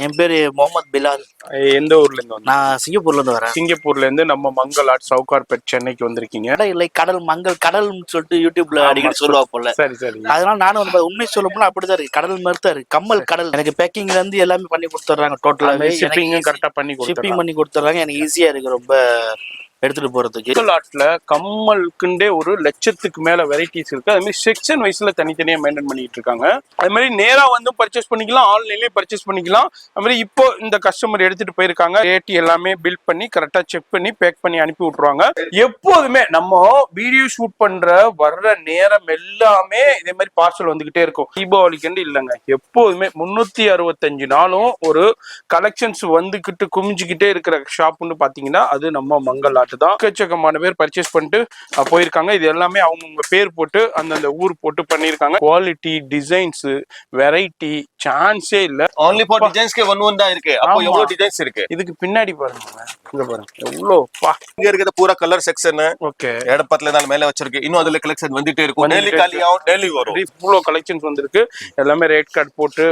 என் பேரு முகமது பிலால். எந்த ஊர்ல இருந்து வந்து? நான் சிங்கப்பூர்ல இருந்து வரேன். சிங்கப்பூர்ல இருந்து நம்ம மங்கள் ஆர்ட் சவுகார்பேட் சென்னைக்கு வந்திருக்கீங்க. இல்லை, கடல் மங்கள் கடல்னு சொல்லிட்டு யூடியூப்ல அடிக்கடி சொல்லுவா போல. சரி சரி. அதனால நானும் வந்து உண்மை சொல்ல போனா அப்படிதான் இருக்கு. கடல் மாதிரி தான் இருக்கு. கம்மல் கடல். எனக்கு பேக்கிங்ல இருந்து எல்லாமே பண்ணி கொடுத்துட்றாங்க. டோட்டலாவே ஷிப்பிங்கும் கரெக்டா ஷிப்பிங் பண்ணி கொடுத்துட்றாங்க. எனக்கு ஈஸியா இருக்கு ரொம்ப எடுத்துட்டு போறதுக்கு. மங்கள் ஆர்ட்ல கம்மலுக்குண்டே ஒரு லட்சத்துக்கு மேல வெரைட்டிஸ் இருக்கு. அது மாதிரி செக்ஷன் வைஸ்ல தனித்தனியா மெயின்டைன் பண்ணிட்டு இருக்காங்க. அது மாதிரி நேரா வந்து பர்ச்சேஸ் பண்ணிக்கலாம், ஆன்லைன்லயே பர்ச்சேஸ் பண்ணிக்கலாம். அது மாதிரி இப்போ இந்த கஸ்டமர் எடுத்துட்டு போயிருக்காங்க. ரேட் எல்லாமே பில் பண்ணி கரெக்டா செக் பண்ணி பேக் பண்ணி அனுப்பி விட்டுருவாங்க. எப்போதுமே நம்ம வீடியோ ஷூட் பண்ற வர்ற நேரம் எல்லாமே இதே மாதிரி பார்சல் வந்துகிட்டே இருக்கும். தீபாவளிக்கு இல்லைங்க, எப்போதுமே 365 நாளும் ஒரு கலெக்ஷன்ஸ் வந்துகிட்டு குமிஞ்சுக்கிட்டே இருக்கிற ஷாப்னு பாத்தீங்கன்னா அது நம்ம மங்கள் ஆர்ட் தான். எக்கச்சக்கமான பேர் பர்ச்சேஸ் பண்ணிட்டு போயிருக்காங்க. இது எல்லாமே அவங்க பேர் போட்டு அந்தந்த ஊர் போட்டு பண்ணிருக்காங்க. குவாலிட்டி, டிசைன்ஸ், வெரைட்டி சான்ஸே இல்ல. only for designs के one தான் இருக்கு. அப்போ எவ்வளவு டிசைன்ஸ் இருக்கு இதுக்கு பின்னாடி பாருங்க. இங்க பாருங்க எவ்வளவு பா. இங்க இருக்குது பூரா கலர் செக்ஷன். ஓகே, எடப்பத்துல இருந்தால மேல வச்சிருக்கு. இன்னும் அதுல கலெக்ஷன் வந்துட்டே இருக்கும். டெய்லி காலியாவும் டெய்லி வரும். இவ்ளோ கலெக்ஷன்ஸ் வந்திருக்கு. எல்லாமே ரேட் கார்டு போட்டு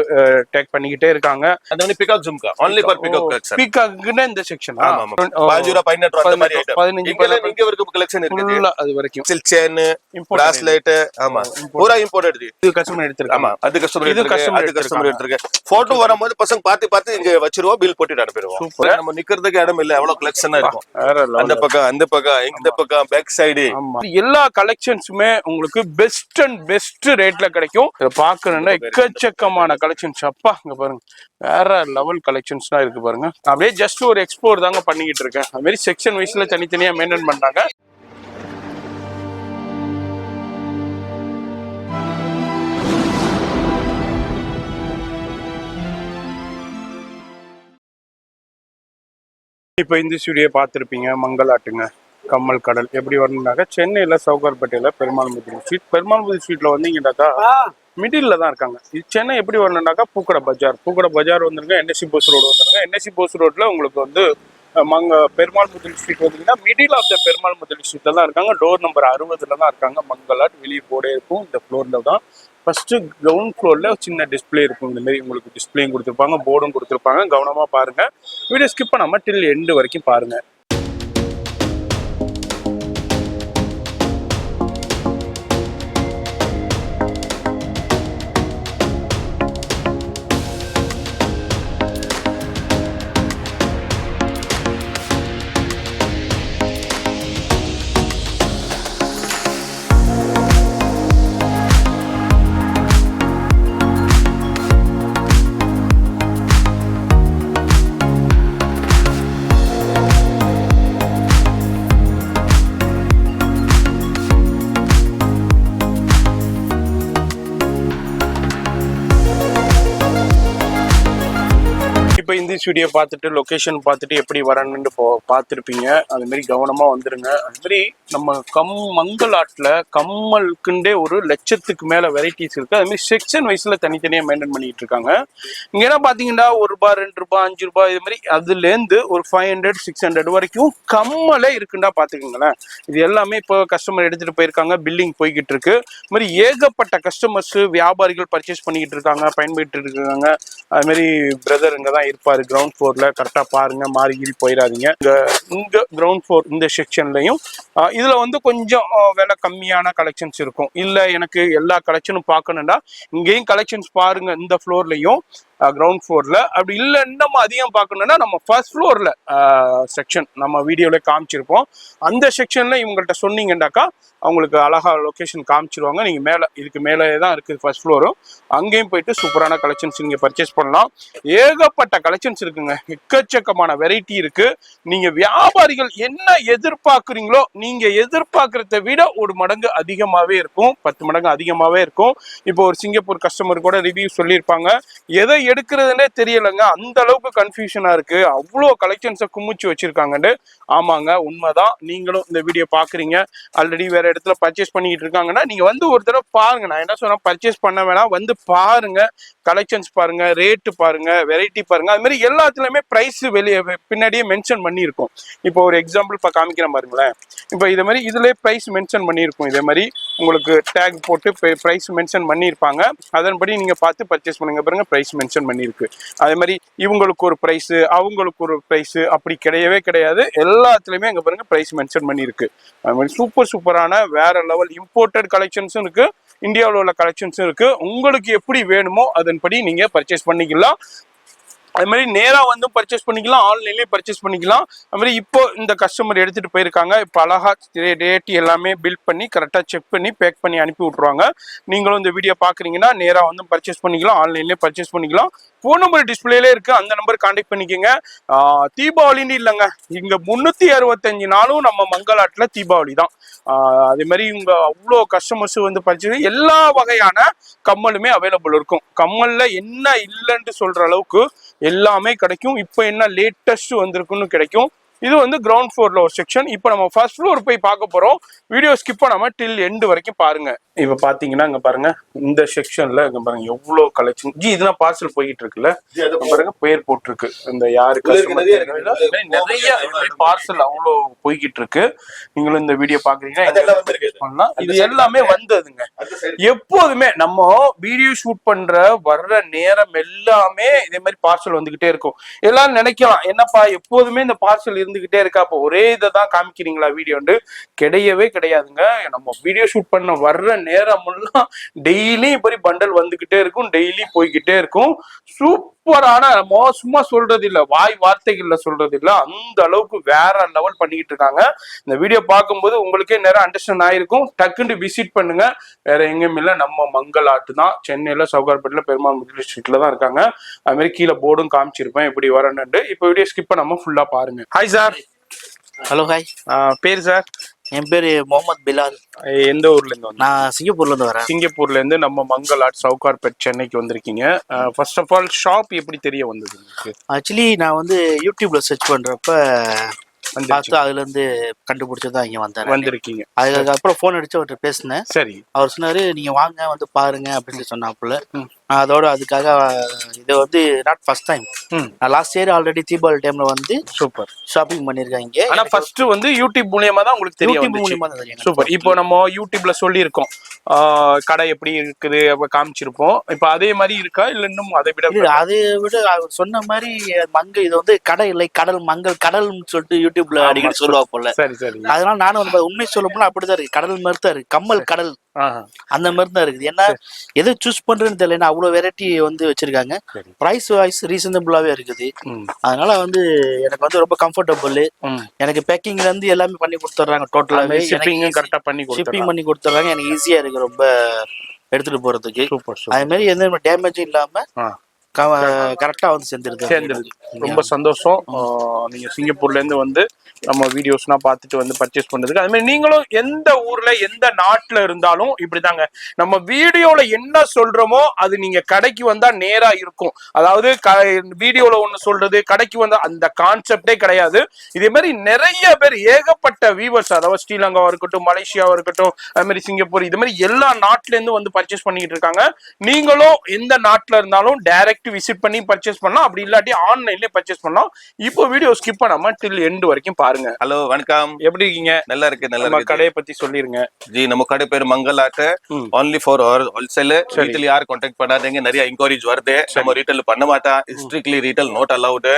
டேக் பண்ணிக்கிட்டே இருக்காங்க. அது வந்து peacock jhumka only for pick collection. பிகாக்னா இந்த செக்ஷன். ஆமா ஆமா. 5 ரூபாய் 18 அந்த மாதிரி ஐட்டம். 15 இங்க வரைக்கும் கலெக்ஷன் இருக்கு. ஃபுல்லா அது வரைக்கும் சில்க் செயின், பிராஸ்லெட், ஆமா பூரா இம்போர்ட்டட். இது கஸ்டமர் எடுத்துருக்கு. ஆமா, அது கஸ்டமர் எடுத்துருக்கு. போட்டோ வரும்போது பசங்க பார்த்து இங்க வச்சிருவோம், பில் போட்டு அனுப்பிடுவோம். நம்ம நிக்கிறதுக்கு இடம் இல்ல, எவ்வளவு கலெக்ஷனா இருக்கும். அந்த பக்கம் இந்த பக்கம் பேக் சைடு எல்லா கலெக்ஷன்ஸுமே உங்களுக்கு பெஸ்ட் அண்ட் பெஸ்ட் ரேட்ல கிடைக்கும். இத பார்க்கணும்னா எக்கச்சக்கமான கலெக்ஷன்ஸ். அப்பா இங்க பாருங்க, வேற லெவல் கலெக்ஷன்ஸ் தான் இருக்கு பாருங்க. அப்படியே ஜஸ்ட் ஒரு எக்ஸ்ப்ளோர் தாங்க பண்ணிக்கிட்டு இருக்கேன். அது மாதிரி செக்ஷன் வைஸ்ல தனித்தனியா மெயின்டைன் பண்றாங்க. இப்போ இந்த ஸ்டுடியோ பார்த்துருப்பீங்க. மங்கள் ஆர்ட்டுங்க, கம்மல் கடல். எப்படி வரணும்னாக்கா சென்னையில சவுகார்பேட்டையில பெருமாள் முதிரி ஸ்ட்ரீட். பெருமாள் முதிரி ஸ்ட்ரீட்ல வந்தீங்கன்னாக்கா மிடில் தான் இருக்காங்க. இது சென்னை எப்படி வரணும்னாக்கா பூக்கடை பஜார் வந்துருங்க. என்எஸ்சி போஸ் ரோடு வந்துருங்க. என்எஸ்சி போஸ் ரோட்ல உங்களுக்கு வந்து பெருமாள் முதிரி ஸ்ட்ரீட் வந்தீங்கன்னா மிடில் ஆஃப் த பெருமாள் முதிரி ஸ்ட்ரீட்ல தான் இருக்காங்க. டோர் நம்பர் 60 தான் இருக்காங்க. மங்கள் ஆர்ட் வெளியே போர்டே இருக்கும். இந்த ஃப்ளோர்ல தான் ஃபர்ஸ்ட் கிரவுண்ட் ஃப்ளோர்ல சின்ன டிஸ்பிளே இருக்கும். இந்த மாதிரி உங்களுக்கு டிஸ்பிளேயும் கொடுத்துருப்பாங்க, போர்டும் கொடுத்துருப்பாங்க. கவனமா பாருங்க, வீடியோ ஸ்கிப் பண்ணாம டில் எண்டு வரைக்கும் பாருங்க. இப்போ இந்த ஸ்டுடியோ பார்த்துட்டு லொக்கேஷன் பார்த்துட்டு எப்படி வரணும்னு பார்த்துருப்பீங்க. அது மாதிரி கவனமா வந்துருங்க. அது மாதிரி நம்ம மங்கள் ஆர்ட்ல கம்மலுக்குண்டே ஒரு லட்சத்துக்கு மேல வெரைட்டிஸ் இருக்கு. அது மாதிரி செக்ஷன் வைஸ்ல தனித்தனியா மெயின்டைன் பண்ணிட்டு இருக்காங்க. இங்க என்ன பாத்தீங்கன்னா ₹1, ₹2, ₹5 இது மாதிரி அதுல இருந்து ஒரு 500, 600 வரைக்கும் கம்மலே இருக்குண்டா பாத்துக்கோங்களேன். இது எல்லாமே இப்போ கஸ்டமர் எடுத்துட்டு போயிருக்காங்க. பில்லிங் போய்கிட்டு இருக்கு. இது மாதிரி ஏகப்பட்ட கஸ்டமர்ஸ், வியாபாரிகள் பர்ச்சேஸ் பண்ணிக்கிட்டு இருக்காங்க, பயன்பட்டு இருக்காங்க. அது மாதிரி பிரதர் இங்க தான் இருப்பாரு கிரவுண்ட் ஃப்ளோர்ல. கரெக்டா பாருங்க, மாறிகிரி போயிடாதீங்க. இங்க கிரவுண்ட் ஃப்ளோர் இந்த செக்ஷன்லயும் இதுல வந்து கொஞ்சம் விலை கம்மியான கலெக்ஷன்ஸ் இருக்கும். இல்ல எனக்கு எல்லா கலெக்ஷனும் பார்க்கணும்னா இங்கேயும் கலெக்ஷன்ஸ் பாருங்க. இந்த ஃப்ளோர்லயும் கிரவுண்ட் ஃப்ளோர்ல. அப்படி இல்லை நம்ம அதிகம் பார்க்கணும்னா நம்ம ஃபர்ஸ்ட் ஃப்ளோர்ல செக்ஷன் நம்ம வீடியோல காமிச்சிருப்போம். அந்த செக்ஷன்ல இவங்கள்ட்ட சொன்னீங்கன்னாக்கா அவங்களுக்கு அழகா லொகேஷன் காமிச்சிருவாங்க. நீங்க மேல இதுக்கு மேலே தான் இருக்குது ஃபர்ஸ்ட் ஃப்ளோரும். அங்கேயும் போயிட்டு சூப்பரான கலெக்ஷன்ஸ் நீங்க பர்ச்சேஸ் பண்ணலாம். ஏகப்பட்ட கலெக்ஷன்ஸ் இருக்குங்க, எக்கச்சக்கமான வெரைட்டி இருக்கு. நீங்க வியாபாரிகள் என்ன எதிர்பார்க்குறீங்களோ நீங்க எதிர்பார்க்கறத விட ஒரு மடங்கு அதிகமாவே இருக்கும், 10 மடங்கு அதிகமாவே இருக்கும். இப்போ ஒரு சிங்கப்பூர் கஸ்டமர் கூட ரிவ்யூ சொல்லியிருப்பாங்க, எதை எடுக்கிறதுனே தெரியலங்க, அந்த அளவுக்கு கன்ஃபியூஷனா இருக்கு, அவ்வளோ கலெக்ஷன்ஸை குமிச்சு வச்சிருக்காங்கன்னு. ஆமாங்க, உண்மைதான். நீங்களும் இந்த வீடியோ பாக்குறீங்க, ஆல்ரெடி வேற இடத்துல பர்ச்சேஸ் பண்ணிக்கிட்டு இருக்காங்கன்னா நீங்க வந்து ஒரு தடவை பாருங்க. நான் என்ன சொன்னா, பர்ச்சேஸ் பண்ண வேணாம், வந்து பாருங்க, கலெக்ஷன்ஸ் பாருங்க, ரேட்டு பாருங்க, வெரைட்டி பாருங்க. அது மாதிரி எல்லாத்துலயுமே பிரைஸ் வெளியே பின்னாடியே மென்ஷன் பண்ணியிருக்கோம். இப்போ ஒரு எக்ஸாம்பிள் இப்போ காமிக்கிறேன் பாருங்களேன். இப்போ இதே மாதிரி இதுல பிரைஸ் மென்ஷன் பண்ணியிருக்கும். இதே மாதிரி உங்களுக்கு டேக் போட்டு பிரைஸ் மென்ஷன் பண்ணியிருப்பாங்க. அதன்படி நீங்க பார்த்து பர்ச்சேஸ் பண்ணுங்க. பாருங்க, பிரைஸ் மென்ஷன் மென்ஷன் பண்ணியிருக்கு. அதே மாதிரி இவங்களுக்கு ஒரு ப்ரைஸ், அவங்களுக்கு ஒரு ப்ரைஸ், அப்படி கிடையவே கிடையாது. எல்லாத்துலேயுமே அங்கே பாருங்க ப்ரைஸ் மென்ஷன் பண்ணியிருக்கு. அது மாதிரி சூப்பரான வேற லெவல் இம்போர்ட்டட் கலெக்ஷன்ஸும் இருக்கு, இந்தியாவில் உள்ள கலெக்ஷன்ஸும் இருக்கு. உங்களுக்கு எப்படி வேணுமோ அதன்படி நீங்க பர்ச்சேஸ் பண்ணிக்கலாம். அது மாதிரி நேரா வந்து பர்ச்சேஸ் பண்ணிக்கலாம், ஆன்லைன்லயே பர்ச்சேஸ் பண்ணிக்கலாம். அது மாதிரி இப்போ இந்த கஸ்டமர் எடுத்துட்டு போயிருக்காங்க. இப்போ அழகா ரேட் எல்லாமே பில் பண்ணி கரெக்டாக செக் பண்ணி பேக் பண்ணி அனுப்பி விட்ருவாங்க. நீங்களும் இந்த வீடியோ பாக்குறீங்கன்னா நேரா வந்து பர்ச்சேஸ் பண்ணிக்கலாம், ஆன்லைன்லயே பர்ச்சேஸ் பண்ணிக்கலாம். ஃபோன் நம்பர் டிஸ்பிளேல இருக்கு, அந்த நம்பர் கான்டாக்ட் பண்ணிக்கோங்க. தீபாவளின்னு இல்லைங்க, இங்க 365 நாளும் நம்ம மங்களாட்டுல தீபாவளி தான். அதே மாதிரி இவங்க அவ்வளோ கஸ்டமர்ஸ் வந்து பர்ச்சேஸ் எல்லா வகையான கம்மலுமே அவைலபிள் இருக்கும். கம்மல்ல என்ன இல்லைன்னு சொல்ற அளவுக்கு எல்லாமே கிடைக்கும். இப்போ என்ன லேட்டஸ்ட் வந்திருக்குன்னு கிடைக்கும். இது வந்து கிரவுண்ட் ஃப்ளோர்ல ஒரு செக்ஷன். இப்போ நம்ம ஃபர்ஸ்ட் ஃப்ளோர் போய் பார்க்க போறோம். வீடியோ ஸ்கிப் பண்ணாம டில் எண்ட் வரைக்கும் பாருங்க. இப்ப பாத்தீங்கன்னா இங்க பாருங்க, இந்த செக்ஷன்ல இங்க பாருங்க எவ்வளவு கலெக்ஷன். இதெல்லாம் பார்சல் போயிட்டு இருக்குல்ல, பாருங்க பேர் போட்டிருக்கு. இந்த யாருக்கு நிறைய பார்சல் அவ்வளோ போய்கிட்டு இருக்கு. நீங்களும் இந்த வீடியோ பாக்குறீங்கன்னா இது எல்லாமே வந்ததுங்க. எப்போதுமே நம்ம வீடியோ ஷூட் பண்ற வர்ற நேரம் எல்லாமே இதே மாதிரி பார்சல் வந்துகிட்டே இருக்கும். எல்லாரும் நினைக்கலாம், என்னப்பா எப்போதுமே இந்த பார்சல் இருந்துகிட்டே இருக்கா, அப்போ ஒரே இதை தான் காமிக்கிறீங்களா வீடியோன்னு? கிடையவே கிடையாதுங்க. நம்ம வீடியோ ஷூட் பண்ண வர்ற நேரம் டெய்லி இப்படி பண்டல் வந்துகிட்டே இருக்கும், டெய்லி போய்கிட்டே இருக்கும். சூப்பரான, மோசமா சொல்றது இல்ல, வாய் வார்த்தைகள்ல சொல்றது இல்ல, அந்த அளவுக்கு வேற லெவல் பண்ணிக்கிட்டு இருக்காங்க. இந்த வீடியோ பார்க்கும்போது உங்களுக்கே நேரம் அண்டர்ஸ்டாண்ட் ஆயிருக்கும். டக்குன்னு விசிட் பண்ணுங்க. வேற எங்கேயும் இல்ல, நம்ம மங்களாட்டு தான், சென்னையில சவுகார்பேட்டில் பெருமாள் முதலி ஸ்ட்ரீட்ல தான் இருக்காங்க. அது மாதிரி கீழே போர்டும் காமிச்சிருப்பேன் எப்படி வரணும்னு. இப்போ வீடியோ ஸ்கிப் பண்ணாம ஃபுல்லா பாருங்க. Hi sir. Hello hi. பேர் சார்? என் பேரு முகமது பிலால். எந்த ஊர்ல இருந்து? நான் சிங்கப்பூர்ல இருந்து வரேன். சிங்கப்பூர்ல இருந்து நம்ம மங்களாட் சவுகார்பேட் சென்னைக்கு வந்திருக்கீங்க. ஃபர்ஸ்ட் ஆஃப் ஆல் ஷாப் எப்படி தெரிய வந்தது? ஆக்சுவலி நான் வந்து யூடியூப்ல சர்ச் பண்றப்ப பார்த்து அதுல இருந்து கண்டுபிடிச்சதான் இங்க வந்திருக்கீங்க. அதுக்கப்புறம் போன் அடிச்சு அவர்கிட்ட பேசினேன். சரி. அவர் சொன்னாரு நீங்க வாங்க வந்து பாருங்க அப்படின்னு சொன்னாப்புல. அதோட அதுக்காக இது வந்து நாட் ஃபர்ஸ்ட் டைம். நான் லாஸ்ட் இயர் ஆல்ரெடி தீபாவளி டைம்ல வந்து சூப்பர் ஷாப்பிங் பண்ணிருக்காங்க. ஆனா ஃபர்ஸ்ட் வந்து யூடியூப் மூலியமா தான் உங்களுக்கு தெரியும். சூப்பர். இப்போ நம்ம யூடியூப்ல சொல்லி இருக்கோம் கடை எப்படி இருக்குது காமிச்சிருப்போம். இப்ப அதே மாதிரி இருக்கா இல்ல இன்னும் அதை விட அவர் சொன்ன மாதிரி இது வந்து கடை இல்லை, கடல் மங்கள் கடல்னு சொல்லிட்டு யூடியூப்ல அடிக்கடி சொல்லுவா போல. சரி சரி. அதனால நானும் வந்து உண்மை சொல்ல போனா அப்படிதான் இருக்கு, கடல் மாதிரி தான் இருக்கு, கம்மல் கடல் அந்த மாதிரி தான் இருக்குது. ஏன்னா எதை சூஸ் பண்றேன்னு தெரியல, அவ்வளவு வெரைட்டி வந்து வச்சிருக்காங்க. பிரைஸ் வைஸ் ரீசனபிளாவே இருக்குது. அதனால வந்து எனக்கு வந்து ரொம்ப கம்ஃபர்டபுள். எனக்கு பேக்கிங்ல இருந்து எல்லாமே பண்ணி கொடுத்துட்றாங்க. டோட்டலாவே கரெக்டா ஷிப்பிங் பண்ணி கொடுத்துட்றாங்க. எனக்கு ஈஸியா இருக்கு ரொம்ப எடுத்துட்டு போறதுக்கு. அதே மாதிரி எந்த டேமேஜும் இல்லாம கரெக்டா வந்து சேர்ந்துருது. ரொம்ப சந்தோஷம். நீங்க சிங்கப்பூர்ல இருந்து வந்து நம்ம வீடியோஸ்லாம் பார்த்துட்டு வந்து பர்ச்சேஸ் பண்றதுக்கு. அது மாதிரி நீங்களும் எந்த ஊர்ல எந்த நாட்டுல இருந்தாலும் இப்படிதாங்க, நம்ம வீடியோல என்ன சொல்றோமோ அது நீங்க கடைக்கு வந்தா நேரா இருக்கும். அதாவது வீடியோல ஒண்ணு சொல்றது கடைக்கு வந்தா அந்த கான்செப்டே கிடையாது. இதே மாதிரி நிறைய பேர் ஏகப்பட்ட வியூவர்ஸ், அதாவது ஸ்ரீலங்காவா இருக்கட்டும், மலேசியாவா இருக்கட்டும், அது மாதிரி சிங்கப்பூர், இது மாதிரி எல்லா நாட்டுல இருந்து வந்து பர்ச்சேஸ் பண்ணிட்டு இருக்காங்க. நீங்களும் எந்த நாட்டுல இருந்தாலும் டைரக்ட் விசிட் பண்ணி பர்ச்சேஸ் பண்ணலாம், அப்படி இல்லாட்டி ஆன்லைன்லயே பர்ச்சேஸ் பண்ணலாம். இப்போ வீடியோ ஸ்கிப் பண்ணாம டில் எண்ட் வரைக்கும் பாருங்க. ஹலோ வணக்கம், எப்படி இருக்கீங்க? நல்லா இருக்கு. நம்ம கடையை பத்தி சொல்லிருங்க. ஜி நம்ம கடை பேர் மங்களாட், ஒன்லி ஃபார் ஹோல்சேல். ரீட்டைல் யாரும் கான்டாக்ட் பண்ணாதீங்க, நிறைய இன்குவரிஸ் வருது. நம்ம ரீட்டைல் பண்ண மாட்டா, strictly retail not allowed.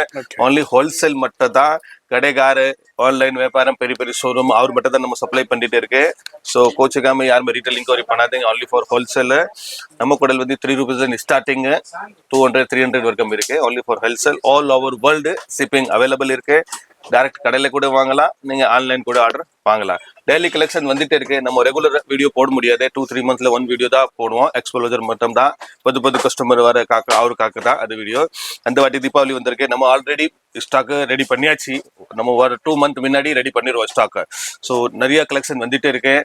Only wholesale மட்டும் தான். கடைக்காரு ஆன்லைன் வியாபாரம் பெரிய பெரிய ஷோரூம் அவர் மட்டும் தான் நம்ம சப்ளை பண்ணிட்டு இருக்கு. ஸோ கோச்சுக்காம யாருமே ரீட்டைல் இன்கொயரி பண்ணாதீங்க, ஒன்லி ஃபார் ஹோல்சேல். நம்ம கடையில் வந்து 3 rupees ஸ்டார்டிங் 200 300 வரைக்கும் இருக்கு. Only for wholesale. All over world shipping available இருக்கு. டைரக்ட் கடையில கூட வாங்கலாம், நீங்க ஆன்லைன் கூட ஆர்டர் வாங்கலாம். டெய்லி கலெக்ஷன் வந்துட்டு இருக்கு. நம்ம ரெகுலர் வீடியோ போட முடியாது, 2-3 monthsல 1 வீடியோ தான் போடுவோம். எக்ஸ்போலர் மட்டும் தான். புது கஸ்டமர் வர அவரு காக்கு தான் அது வீடியோ. அந்த வாட்டி தீபாவளி வந்திருக்கு, நம்ம ஆல்ரெடி ஸ்டாக் ரெடி பண்ணியாச்சு. நம்ம ஒரு 2 month முன்னாடி ரெடி பண்ணிடுவோம் ஸ்டாக். ஸோ நிறைய கலெக்ஷன் வந்துட்டு இருக்கு.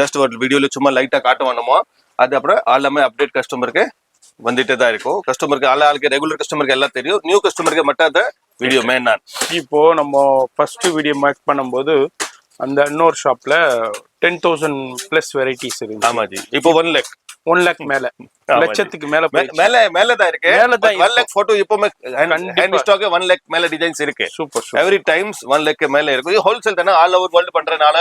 ஜஸ்ட் ஒரு வீடியோல சும்மா லைட்டா காட்டுவானோமோ, அது அப்புறம் எல்லாமே அப்டேட் கஸ்டமருக்கு வந்துட்டே தான் இருக்கும். கஸ்டமருக்கு ஆளுக்கு ரெகுலர் கஸ்டமருக்கு எல்லாம் தெரியும், நியூ கஸ்டமருக்கு மட்டும் அந்த வீடியோ மெயின். இப்போ நம்ம ஃபர்ஸ்ட் வீடியோ மேக் பண்ணும்போது அந்த இன்னொரு ஷாப்ல 10,000 பிளஸ் வெரைட்டிஸ் இருக்கு. ஆமா ஜி. இப்போ 1 lakh 1 lakh மேல, லட்சத்துக்கு மேல மேல தான் இருக்கு. 1 lakh photo இப்போமே ஹேண்ட் ஸ்டாக் 1 lakh மேல டிசைன்ஸ் இருக்கு. சூப்பர். எவ்ரி டைம்ஸ் 1 lakh மேல இருக்கு. இது ஹோல்சேல் தான, ஆல் ஓவர் வேர்ல்ட் பண்றனால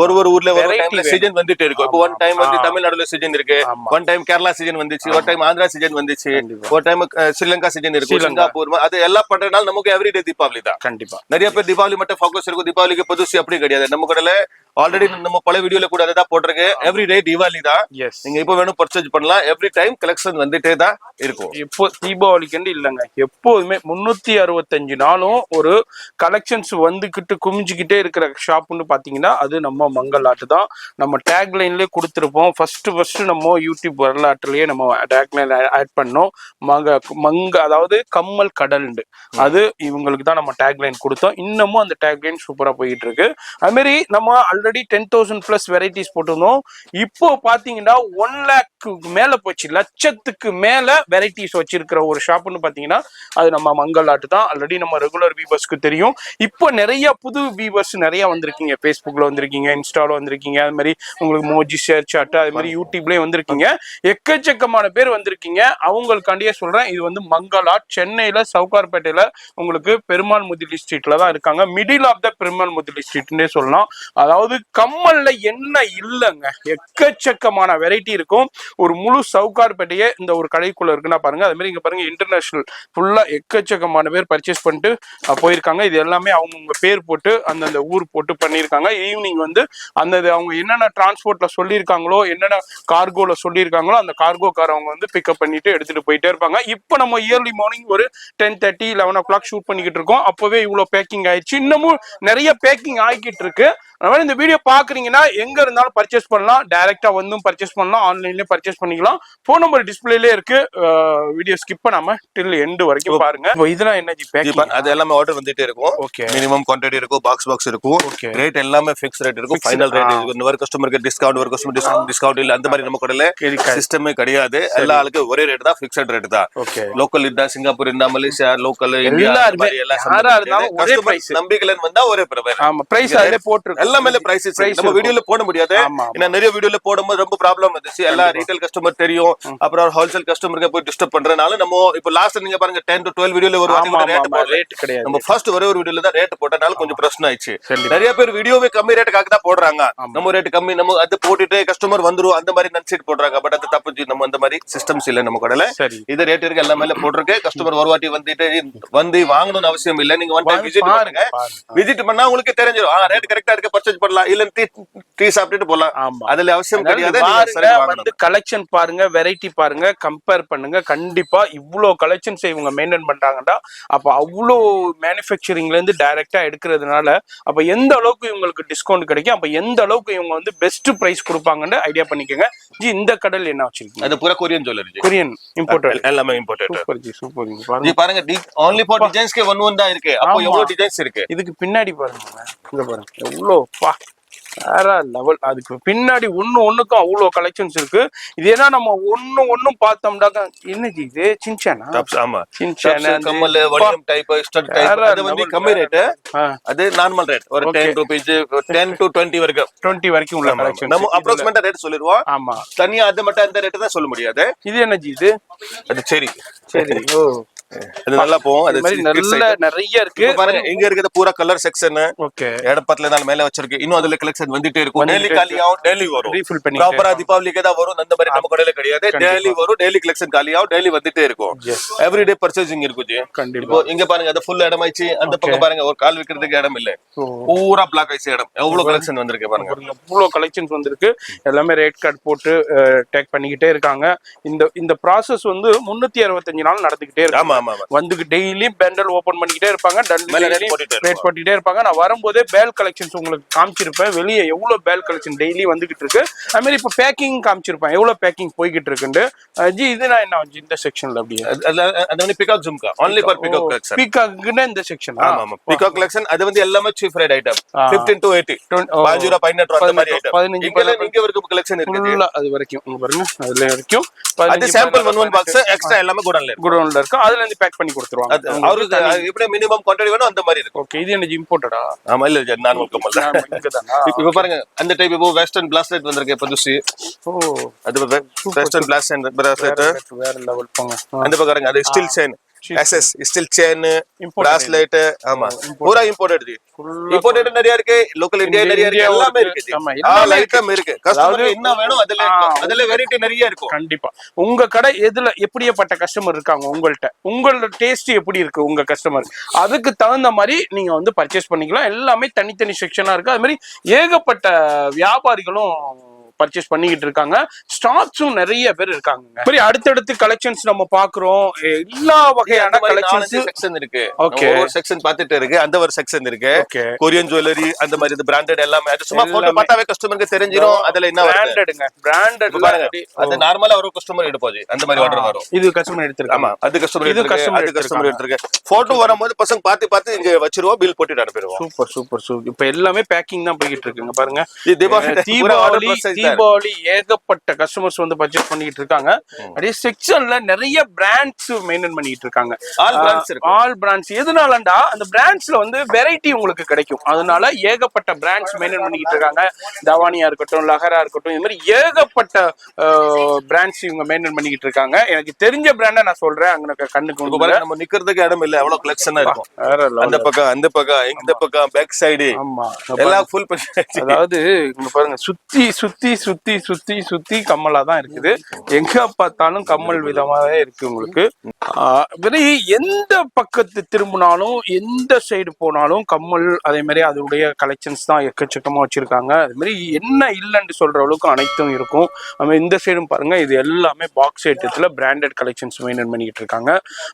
ஒரு ஊர்ல ஒரு டைம்ல சீசன் வந்துட்டே இருக்கும். இப்போ ஒன் டைம் வந்து தமிழ்நாடுல சீசன் இருக்கு, ஒன் டைம் கேரளா சீசன் வந்துச்சு, ஒரு டைம் ஆந்திரா சீசன் வந்துச்சு, ஒரு டைம் ஸ்ரீலங்கா சீசன் இருக்கு, சிங்கப்பூர், அது எல்லாம் பண்றனால நமக்கு எவ்ரிடே தீபாவளி தான். கண்டிப்பா நிறைய பேர் தீபாவளி மட்டும் ஃபோக்கஸ் இருக்கும், தீபாவளிக்கு புதுசு அப்படி கிடையாது. நம்ம கடையில ஆல்ரெடி நம்ம பல வீடியோல கூட அதான் போட்டிருக்கு, எவ்ரிடே தீபாவளி தான். நீங்க இப்போ வேணும் பர்ச்சேஸ் பண்ணலாம், எவ்ரி டைம் கலெக்ஷன் வந்துட்டே தான் இருக்கும். இப்போ தீபாவளிக்கு இல்லங்க, எப்போதுமே 365 நாளும் ஒரு கலெக்ஷன்ஸ் வந்துகிட்டு குமிஞ்சுக்கிட்டே இருக்கிற ஷாப்னு பாத்தீங்கன்னா அது நம்ம மங்கள் ஆர்ட் தான். நம்ம டேக் லைன்லயே கொடுத்துருப்போம். ஃபர்ஸ்ட் நம்ம யூடியூப் வரலாற்றுலயே நம்ம டேக் லைன் ஆட் பண்ணோம், மங்க அதாவது கம்மல் கடல், அது இவங்களுக்கு தான் நம்ம டேக் லைன் கொடுத்தோம். இன்னமும் அந்த டேக் லைன் சூப்பரா போயிட்டு இருக்கு. அது மாதிரி நம்ம ஆல்ரெடி 10,000 பிளஸ் வெரைட்டிஸ் போட்டிருந்தோம். இப்போ பாத்தீங்கன்னா 1 lakh மேல போச்சு, லட்சத்துக்கு மேல வெரைட்டிஸ் வச்சிருக்கிற ஒரு ஷாப்னு பாத்தீங்கன்னா அது நம்ம மங்கள் ஆர்ட் தான். ஆல்ரெடி நம்ம ரெகுலர் வியூவர்ஸ்க்கு தெரியும். இப்போ நிறைய புது வியூவர்ஸ் நிறைய வந்திருக்கீங்க, Facebookல வந்திருக்கீங்க, இன்ஸ்டால வந்திருக்கீங்க, அது மாதிரி உங்களுக்கு மோஜி ஷேர் சாட், அது மாதிரி யூடியூப்லயே வந்திருக்கீங்க, எக்கச்சக்கமான பேர் வந்திருக்கீங்க. அவங்களுக்காண்டியே சொல்றேன், இது வந்து மங்கள் ஆர்ட் சென்னையில சவுகார்பேட்டையில உங்களுக்கு பெருமாள் முதலி ஸ்ட்ரீட்ல தான் இருக்காங்க. மிடில் ஆஃப் த பெருமாள் முதலி ஸ்ட்ரீட்னே சொல்லலாம். அதாவது கம்மல்ல என்ன இல்லைங்க, எக்கச்சக்கமான வெரைட்டி இருக்கும். ஒரு முழு சவுகார்பேட்டையே இந்த ஒரு கடைக்குள்ள இருக்குன்னா பாருங்க. அது மாதிரி இங்க பாருங்க, இன்டர்நேஷனல் ஃபுல்லா எக்கச்சக்கமான பேர் பர்ச்சேஸ் பண்ணிட்டு போயிருக்காங்க. இது எல்லாமே அவங்க பேர் போட்டு அந்தந்த ஊர் போட்டு பண்ணியிருக்காங்க. ஈவினிங் வந்து அந்த அவங்க என்னென்ன டிரான்ஸ்போர்ட்ல சொல்லியிருக்காங்களோ, என்னென்ன கார்கோல சொல்லியிருக்காங்களோ, அந்த கார்கோக்காரவங்க வந்து பிக்கப் பண்ணிட்டு எடுத்துட்டு போயிட்டே இருப்பாங்க. இப்போ நம்ம இயர்லி மார்னிங் ஒரு 10:30 11 o'clock ஷூட் பண்ணிக்கிட்டு இருக்கோம். அப்பவே இவ்வளவு பேக்கிங் ஆயிடுச்சு, இன்னமும் நிறைய பேக்கிங் ஆகிக்கிட்டு இருக்கு. அதனால இந்த வீடியோ பாக்குறீங்கன்னா எங்க இருந்தாலும் பர்ச்சேஸ் பண்ணலாம், டைரக்டா வந்தும் பர்ச்சேஸ் பண்ணலாம், ஆன்லைன்லயே பர்ச்சேஸ் பண்ணிக்கலாம். போன் நம்பர் டிஸ்பிளேல இருக்கு. வீடியோ ஸ்கிப் பண்ணாம டில் எண்ட் வரைக்கும் பாருங்க. இப்போ இதெல்லாம் என்ன பேக்கிங், அது எல்லாமே ஆர்டர் வந்துட்டே இருக்கும். ஓகே, மினிமம் குவாண்டிட்டி இருக்கும், பாக்ஸ் இருக்கும். ரேட் எல்லாமே ஃபிக்ஸ் ரேட் இருக்கும், ஃபைனல் ரேட் இருக்கும். இன்னொரு கஸ்டமருக்கு டிஸ்கவுண்ட், ஒரு கஸ்டமர் டிஸ்கவுண்ட் இல்ல, அந்த மாதிரி நம்ம கடையில சிஸ்டமே கிடையாது. எல்லா ஆளுக்கும் ஒரே ரேட் தான், ஃபிக்ஸ்ட் ரேட் தான். லோக்கல் இருந்தா சிங்கப்பூர் இருந்தா மலேசியா, லோக்கல் இந்தியா, ஒரே பிரைஸ். நம்பிக்கையில வந்தா ஒரே பிரைஸ், அதிலே போட்டு எல்லாமே பிரைஸ் நம்ம வீடியோல போட முடியாது. ஏன்னா நிறைய வீடியோல போடும்போது ரொம்ப ப்ராப்ளம் வந்துச்சு. எல்லா ரீட்டைல் கஸ்டமர் தெரியும், அப்புறம் ஹோல்சேல் கஸ்டமருக்கு போய் டிஸ்டர்ப் பண்றதுனால நம்ம இப்போ லாஸ்ட் நீங்க பாருங்க 10 to 12 வீடியோல ஒரு ரேட் கிடையாது. நம்ம ஃபர்ஸ்ட் ஒரே ஒரு வீடியோல தான் ரேட் போட்டனால கொஞ்சம் பிரச்சனை ஆயிடுச்சு. நிறைய பேர் வீடியோவே கம்மி ரேட்டுக்காக தான் போடுறாங்க. நம்ம ரேட் கம்மி, நம்ம அது போட்டுட்டு கஸ்டமர் வந்துரும் அந்த மாதிரி நினைச்சிட்டு போடுறாங்க. பட் அது தப்பு. நம்ம அந்த மாதிரி சிஸ்டம்ஸ் இல்ல நம்ம கடையில. இது ரேட் இருக்கு, எல்லா மேல போட்டிருக்கு. கஸ்டமர் ஒரு வாட்டி வந்து வாங்கணும்னு அவசியம் இல்ல. நீங்க ஒன் டைம் விசிட் பண்ணுங்க. விசிட் பண்ணா உங்களுக்கு தெரிஞ்சிடும், ரேட் கரெக்டா இருக்கு, பர்ச்சேஸ் பண்ணலாம், இல்ல டீ சாப்பிட்டுட்டு போலாம். அதுல அவசியம் கிடையாது. வந்து கலெக்ஷன் பாருங்க, வெரைட்டி பாருங்க, கம்பேர் பண்ணுங்க. கண்டிப்பா இவ்வளவு கலெக்ஷன்ஸ் இவங்க மெயின்டைன் பண்றாங்கடா. அப்ப அவ்வளோ மேனுஃபேக்சரிங்ல இருந்து டைரக்டா எடுக்கிறதுனால அப்ப எந்த அளவுக்கு இவங்களுக்கு டிஸ்கவுண்ட் கிடைக்கும், அப்ப எந்த அளவுக்கு இவங்க வந்து பெஸ்ட் பிரைஸ் கொடுப்பாங்கன்னு ஐடியா பண்ணிக்கோங்க. ஜி, இந்த கடல் என்ன வச்சிருக்கீங்க? அது பூரா கொரியன் ஜுவல்லரி, கொரியன் இம்போர்ட்டட், எல்லாமே இம்போர்ட்டட். Super G, super. நீ பாருங்க, only for designs के one தான் இருக்கு. அப்போ எவ்வளவு டிசைன்ஸ் இருக்கு. இதுக்கு பின்னாடி பாருங்க, இங்க பாருங்க எவ்வளவு வேற லெவல். அதுக்கு பின்னாடி ஒண்ணுக்கும் அவ்வளவு கலெக்ஷன்ஸ் இருக்கு. இது ஏன்னா நம்ம ஒண்ணும் பார்த்தோம்னாக்கா என்னது இது சின்சானா? ஆமா, சின்சானா கம்மல் வால்யூம் டைப், ஸ்டட் டைப். அது வந்து கம்மி ரேட், அது நார்மல் ரேட் ஒரு 10 rupees 10 to 20 வரைக்கும் உள்ள கலெக்ஷன். நம்ம அப்ராக்ஸிமேட்டா ரேட் சொல்லிடுவோம். ஆமா, தனியா அது மட்டும் அந்த ரேட் தான் சொல்ல முடியாது. இது என்ன ஜி இது? அது சரி. ஓ, அது நல்லா போகும். அது நல்ல நிறைய இருக்கு பாருங்க. இங்க இருக்குது பூரா கலர் செக்ஷன். ஓகே, இடப்பத்துல தான் மேல வச்சிருக்கு. இன்னும் அதுல கலெக்ஷன் வந்துட்டே இருக்கும். டெய்லி காலியாவும், டெய்லி வரும். ரீஃபில் பண்ணி ப்ராப்பரா தீபாவளிக்கு தான் வரும். அந்த மாதிரி நம்ம கடையில கிடையாது. டெய்லி வரும், டெய்லி கலெக்ஷன் காலியாவும், டெய்லி வந்துட்டே இருக்கும். எவ்ரிடே பர்ச்சேசிங் இருக்கும் ஜி. இப்போ இங்க பாருங்க, அது ஃபுல் இடம் ஆயிடுச்சு. அந்த பக்கம் பாருங்க, ஒரு கால் வைக்கிறதுக்கு இடம் இல்ல, பூரா பிளாக் ஆயிடுச்சு இடம். எவ்வளவு கலெக்ஷன் வந்திருக்கு பாருங்க, எவ்வளவு கலெக்ஷன்ஸ் வந்திருக்கு. எல்லாமே ரேட் கார்டு போட்டு டேக் பண்ணிக்கிட்டே இருக்காங்க. இந்த ப்ராசஸ் வந்து 365 நாள் நடந்துகிட்டே இருக்கு. ஆமா ஆமா, வந்துகிட்டே டெய்லி பெண்டல் ஓபன் பண்ணிக்கிட்டே இருப்பாங்க, ரேட் போட்டுட்டே இருப்பாங்க. நான் வரும்போதே பேல் கலெக்ஷன்ஸ் உங்களுக்கு காமிச்சிருப்பேன். வெளியே எவ்வளவு பேல் கலெக்ஷன் டெய்லி வந்துகிட்டு இருக்கு. அது மாதிரி இப்ப பேக்கிங் காமிச்சிருப்பேன், எவ்வளவு பேக்கிங் போய்கிட்டு இருக்குன்னு. ஜி, இது நான் என்ன இந்த செக்ஷன்ல அப்படியே அது வந்து peacock jhumka, only for peacock collection. பிகாக்னா இந்த செக்ஷன். ஆமா ஆமா, பிகாக் கலெக்ஷன். அது வந்து எல்லாமே சீப் ரேட் ஐட்டம், 15 to 80, 15 அந்த மாதிரி ஐட்டம். 15 இங்க வரைக்கும் கலெக்ஷன் இருக்குது. அது வரைக்கும் பாருங்க, அதுல வரைக்கும் அது சாம்பிள் 1 பாக்ஸ் எக்ஸ்ட்ரா எல்லாமே குடோன்ல இருக்கு. அதுல வந்து பேக் பண்ணி கொடுத்துருவாங்க. அவருக்கு எப்படி மினிமம் குவாண்டிட்டி வேணும் அந்த மாதிரி இருக்கும். ஓகே, இது என்ன இம்போர்ட்டடா? ஆமா, இல்ல நார்மல் கம்மல் தான். இப்ப பாருங்க அந்த டைப் இப்போ வெஸ்டர்ன் பிளாஸ்லெட் வந்திருக்கு புதுசு. ஓ, அது வெஸ்டர்ன் பிளாஸ்லெட் வேற லெவல் போங்க. அந்த பக்கம் அது still chain SS still chain bracelet. ஆமா, பூரா இம்போர்ட்டட் தி. இம்போர்ட்டட் நிறைய இருக்கு, லோக்கல் இந்தியா நிறைய இருக்கு, எல்லாமே இருக்கு. ஆல் ஐட்டம் இருக்கு. கஸ்டமருக்கு என்ன வேணும் அதுல வெரைட்டி நிறைய இருக்கும். கண்டிப்பா உங்க கடை எதுல எப்படியப்பட்ட கஸ்டமர் இருக்காங்க உங்கள்ட்ட, உங்களோட டேஸ்ட் எப்படி இருக்கு உங்க கஸ்டமர், அதுக்கு தகுந்த மாதிரி நீங்க வந்து பர்ச்சேஸ் பண்ணிக்கலாம். எல்லாமே தனித்தனி செக்ஷனா இருக்கு. அது மாதிரி ஏகப்பட்ட வியாபாரிகளும் பர்ச்சேஸ் பண்ணிக்கிட்டு இருக்காங்க. ஸ்டாக்ஸும் நிறைய பேர் இருக்காங்க. சரி, அடுத்தடுத்து கலெக்ஷன்ஸ் நம்ம பாக்குறோம். எல்லா வகையான கலெக்ஷன்ஸ் செக்ஷன் இருக்கு. ஓகே, ஒரு செக்ஷன் பார்த்துட்டு இருக்கு, அந்த ஒரு செக்ஷன் இருக்கு. ஓகே, கொரியன் ஜுவல்லரி அந்த மாதிரி இது பிராண்டட் எல்லாமே. அது சும்மா போட்டோ பார்த்தாவே கஸ்டமருக்கு தெரிஞ்சிரும் அதுல என்ன பிராண்டட்ங்க. பிராண்டட் பாருங்க, அது நார்மலா ஒரு கஸ்டமர் எடுப்பாரு அந்த மாதிரி ஆர்டர் வரும். இது கஸ்டமர் எடுத்துருக்கு. ஆமா, அது கஸ்டமர் எடுத்துருக்கு. போட்டோ வரும்போது பசங்க பார்த்து இங்க வச்சிருவோம், பில் போட்டு அனுப்பிடுவோம். Super super super. இப்போ எல்லாமே பேக்கிங் தான் போயிட்டு இருக்குங்க. பாருங்க, தீபாவளி ஏகப்பட்ட கஸ்டமர்ஸ் வந்து பர்ச்சேஸ் பண்ணிட்டு இருக்காங்க. அப்படியே செக்ஷன்ல நிறைய பிராண்ட்ஸ் மெயின்டைன் பண்ணிட்டு இருக்காங்க. ஆல் பிராண்ட்ஸ் எதனாலண்டா அந்த பிராண்ட்ஸ்ல வந்து வெரைட்டி உங்களுக்கு கிடைக்கும். அதனால ஏகப்பட்ட பிராண்ட்ஸ் மெயின்டைன் பண்ணிட்டு இருக்காங்க. தவானியா இருக்கட்டும், லஹரா இருக்கட்டும், இது மாதிரி ஏகப்பட்ட பிராண்ட்ஸ் இவங்க மெயின்டைன் பண்ணிட்டு இருக்காங்க. எனக்கு தெரிஞ்ச பிராண்டை நான் சொல்றேன். அங்க கண்ணுக்கு நம்ம நிக்கிறதுக்கு இடம் இல்ல, எவ்வளவு கலெக்ஷனா இருக்கும். அந்த பக்கம் இந்த பக்கம் பேக் சைடு எல்லாம் ஃபுல். அதாவது இங்க பாருங்க, சுத்தி சுத்தி சுத்தி சுத்தி சுத்தி கம்மலா தான் இருக்குது. எங்க பார்த்தாலும் கம்மல் விதமாவே இருக்கு உங்களுக்கு. எந்த பக்கத்து திரும்பினாலும் எந்த சைடு போனாலும் கம்மல், அதே மாதிரி அதோடைய கலெக்ஷன்ஸ் தான் எக்கச்சக்கமா வச்சிருக்காங்க. அது மாதிரி என்ன இல்லைன்னு சொல்ற அளவுக்கு அனைத்தும் இருக்கும். நம்ம இந்த சைடும் பாருங்க, இது எல்லாமே பாக்ஸ் ஐட்டத்துல பிராண்டட் கலெக்ஷன்ஸ் மெயின்டைன் பண்ணிட்டு இருக்காங்க.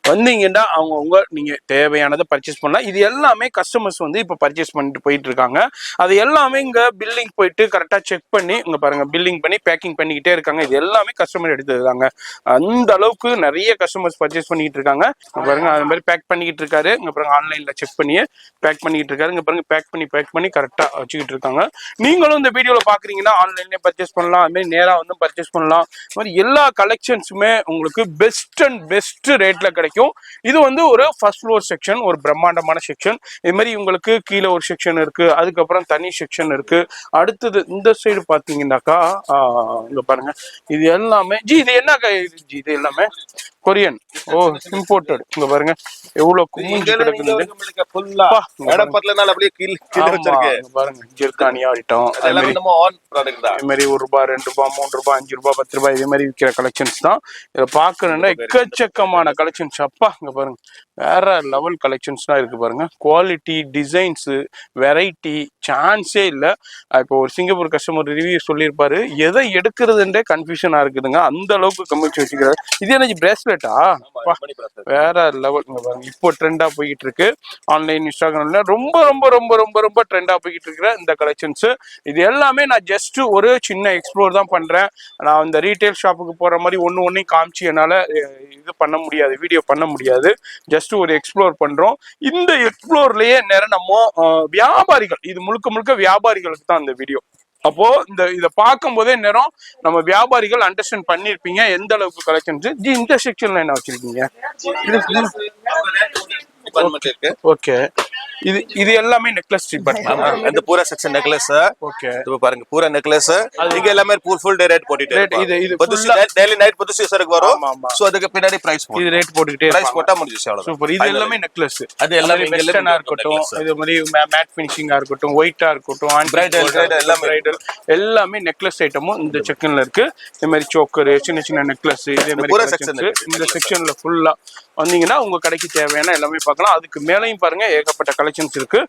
வந்தீங்கன்னா அவங்கவுங்க நீங்க தேவையானதை பர்ச்சேஸ் பண்ணலாம். இது எல்லாமே கஸ்டமர்ஸ் வந்து இப்ப பர்ச்சேஸ் பண்ணிட்டு போயிட்டு இருக்காங்க. அது எல்லாமே இங்க பில்லிங் போயிட்டு கரெக்டா செக் பண்ணி இங்க பாருங்க பில்லிங் பண்ணி பேக்கிங் பண்ணிக்கிட்டே இருக்காங்க. இது எல்லாமே கஸ்டமர் எடுத்துருக்காங்க. அந்த அளவுக்கு நிறைய கஸ்டமர்ஸ் பர்ச்சேஸ் பண்ணிட்டு இருக்காங்க. பாருங்க, அது மாதிரி பேக் பண்ணிக்கிட்டு இருக்காரு. இங்க பாருங்க, ஆன்லைன்ல செக் பண்ணி பேக் பண்ணிக்கிட்டு இருக்காரு. இங்க பாருங்க, பேக் பண்ணி கரெக்டா வச்சுக்கிட்டு இருக்காங்க. நீங்களும் இந்த வீடியோல பாக்குறீங்கன்னா ஆன்லைன்லயே பர்ச்சேஸ் பண்ணலாம், அது மாதிரி நேரா வந்து பர்ச்சேஸ் பண்ணலாம். இது மாதிரி எல்லா கலெக்ஷன்ஸுமே உங்களுக்கு பெஸ்ட் அண்ட் பெஸ்ட் ரேட்ல கிடைக்கும். இது வந்து ஒரு ஃபர்ஸ்ட் ஃப்ளோர் செக்ஷன், ஒரு பிரம்மாண்டமான செக்ஷன். இது மாதிரி உங்களுக்கு கீழே ஒரு செக்ஷன் இருக்கு, அதுக்கப்புறம் தனி செக்ஷன் இருக்கு. அடுத்தது இந்த சைடு பாத்தீங்கன்னாக்கா இங்க பாருங்க, இது எல்லாமே இது என்ன ஜி, இது எல்லாமே கொரியன். ஓ, இம்போர்ட்டட். இங்க பாருங்க எவ்வளவு குமிஞ்சு கிடக்குது. பாருங்க, ஜெர்கானியா ஐட்டம், இது மாதிரி ₹1, ₹2, ₹3, ₹5, ₹10 இதே மாதிரி விற்கிற கலெக்ஷன்ஸ் தான். இதை பாக்கணும்னா எக்கச்சக்கமான கலெக்ஷன்ஸ். அப்பா இங்க பாருங்க, வேற லெவல் கலெக்ஷன்ஸ் தான் இருக்கு பாருங்க. குவாலிட்டி, டிசைன்ஸ், வெரைட்டி சான்ஸே இல்லை. இப்போ ஒரு சிங்கப்பூர் கஸ்டமர் ரிவ்யூ சொல்லியிருப்பாரு, எதை எடுக்கிறதுன்றே கன்ஃபியூஷனா இருக்குதுங்க, அந்த அளவுக்கு கம்மிச்சு வச்சுக்கிறாரு. இது என்ன பிரேஸ்லெட்டா? வேற லெவல். இப்போ ட்ரெண்டா போய்கிட்டு இருக்கு ஆன்லைன் இன்ஸ்டாகிராம்ல, ரொம்ப ரொம்ப ரொம்ப ரொம்ப ரொம்ப ட்ரெண்டா போய்கிட்டு இருக்கிற இந்த கலெக்ஷன்ஸ். இது எல்லாமே நான் ஜஸ்ட் ஒரு சின்ன எக்ஸ்ப்ளோர் தான் பண்றேன். நான் இந்த ரீட்டைல் ஷாப்புக்கு போற மாதிரி ஒன்னையும் காமிச்சு என்னால இது பண்ண முடியாது, வீடியோ பண்ண முடியாது. ஜஸ்ட் ஒரு எக்ஸ்ப்ளோர் பண்றோம். இந்த எக்ஸ்ப்ளோர்லயே நேரம் நம்ம வியாபாரிகள், இது முழுக்க முழுக்க வியாபாரிகளுக்கு தான் இந்த வீடியோ. அப்போ இதை பார்க்கும் போதே நேரம் நம்ம வியாபாரிகள் அண்டர்ஸ்டாண்ட் பண்ணிருப்பீங்க எந்த அளவுக்கு கலெக்ஷன்ஸ். இந்த செக்ஷன்ல என்ன வச்சிருக்கீங்க? ஓகே, இது எல்லாமே நெக்லஸ் டிபார்ட்மெண்ட். இந்த பூரா செக்ஷன் நெக்லஸ். ஓகே, இது பாருங்க பூரா நெக்லஸ். இங்க எல்லாமே ஃபுல் டே ரேட் போட்டுட்டே இது டெய்லி நைட் புதுசு சரக்கு வரும். சோ அதுக்கு பின்னாடி பிரைஸ் போடு, இது ரேட் போட்டுட்டே பிரைஸ் போட்டா முடிஞ்சிச்சு அவ்வளவுதான். சூப்பர். இது எல்லாமே நெக்லஸ். அது எல்லாமே வெஸ்டர்னா இருக்கட்டும், இது மாதிரி மேட் ஃபினிஷிங்கா இருக்கட்டும், ஒயிட்டா இருக்கட்டும், பிரைடல் எல்லாமே நெக்லஸ் ஐட்டமும் இந்த செக்ஷன்ல இருக்கு. இந்த மாதிரி சோக்கர், சின்ன சின்ன நெக்லஸ், இதே மாதிரி இந்த செக்ஷன்ல ஃபுல்லா வந்தீங்கன்னா உங்க கடைக்கு தேவையான எல்லாமே பார்க்கலாம். அதுக்கு மேலையும் பாருங்க ஏகப்பட்ட கலெக்ஷன்ஸ் இருக்கு.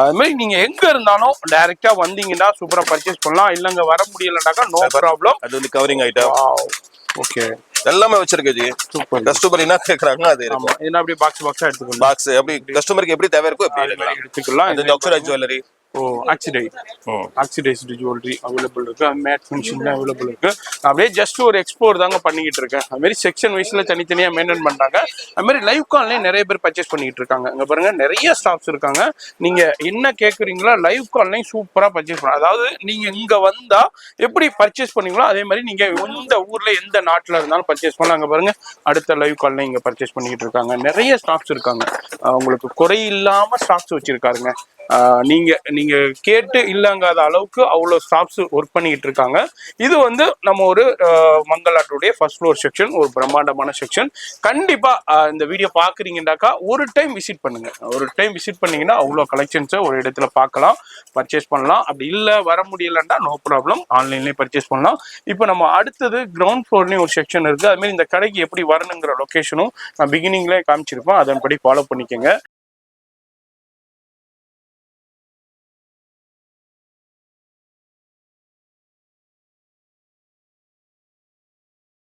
அது மாதிரி நீங்க எங்க இருந்தாலும் டைரக்டா வந்தீங்கன்னா சூப்பரா பர்ச்சேஸ் பண்ணலாம். இல்லங்க வர முடியலனாக்கா நோ ப்ராப்ளம். அது வந்து கவரிங் ஐட்டம். ஓகே, எல்லாமே வச்சிருக்கு ஜி. சூப்பர். கஸ்டமர் என்ன கேக்குறாங்க அது ஆமா, என்ன அப்படியே பாக்ஸா எடுத்துக்கலாம். பாக்ஸ் அப்படி கஸ்டமருக்கு எப்படி தேவை இருக்கோ அப்படி எடுத்துக்கலாம். இந்த டாக்டர் ஜுவல்லரி ஓ ஆக்சிடைஸ்டு ஜுவல்லரி அவைலபிள் இருக்கு, மேட் ஃபினிஷிங் அவைலபிள் இருக்கு. அப்படியே ஜஸ்ட் ஒரு எக்ஸ்ப்ளோர் தாங்க பண்ணிக்கிட்டு இருக்கேன். அது மாதிரி செக்ஷன் வைஸ்ல தனித்தனியா மெயின்டைன் பண்றாங்க. அது மாதிரி லைவ் கால்லே நிறைய பேர் பர்ச்சேஸ் பண்ணிட்டு இருக்காங்க. இங்க பாருங்க நிறைய ஸ்டாஃப்ஸ் இருக்காங்க. நீங்க என்ன கேக்குறீங்களோ லைவ் கால்லையும் சூப்பரா பர்ச்சேஸ் பண்ணலாம். அதாவது நீங்க இங்க வந்தா எப்படி பர்ச்சேஸ் பண்ணீங்களோ அதே மாதிரி நீங்க எந்த ஊர்ல எந்த நாட்டுல இருந்தாலும் பர்ச்சேஸ் பண்ணலாம். அங்க பாருங்க அடுத்த லைவ் கால்ல இங்க பர்ச்சேஸ் பண்ணிட்டு இருக்காங்க. நிறைய ஸ்டாஃப்ஸ் இருக்காங்க. உங்களுக்கு குறை இல்லாம ஸ்டாஃப்ஸ் வச்சிருக்காருங்க. நீங்க கேட்டு இல்லங்காத அளவுக்கு அவ்வளவு ஸ்டாஃப்ஸ் ஒர்க் பண்ணிட்டு இருக்காங்க. இது வந்து நம்ம ஒரு மங்கலாட்டுடைய ஃபர்ஸ்ட் ஃப்ளோர் செக்ஷன், ஒரு பிரம்மாண்டமான செக்ஷன். கண்டிப்பா இந்த வீடியோ பாக்குறீங்கன்னாக்கா ஒரு டைம் விசிட் பண்ணுங்க. ஒரு டைம் விசிட் பண்ணீங்கன்னா அவ்வளவு கலெக்ஷன்ஸை ஒரு இடத்துல பார்க்கலாம், பர்ச்சேஸ் பண்ணலாம். அப்படி இல்ல வர முடியலன்னா நோ ப்ராப்ளம், ஆன்லைன்லயே பர்ச்சேஸ் பண்ணலாம். இப்போ நம்ம அடுத்தது கிரவுண்ட் ஃப்ளோர்லயும் ஒரு செக்ஷன் இருக்கு. அது மாதிரி இந்த கடைக்கு எப்படி வரணுங்கிற லொகேஷனும் நான் பிகினிங்லேயே காமிச்சிருப்போம். அதன்படி ஃபாலோ பண்ணிக்கோங்க.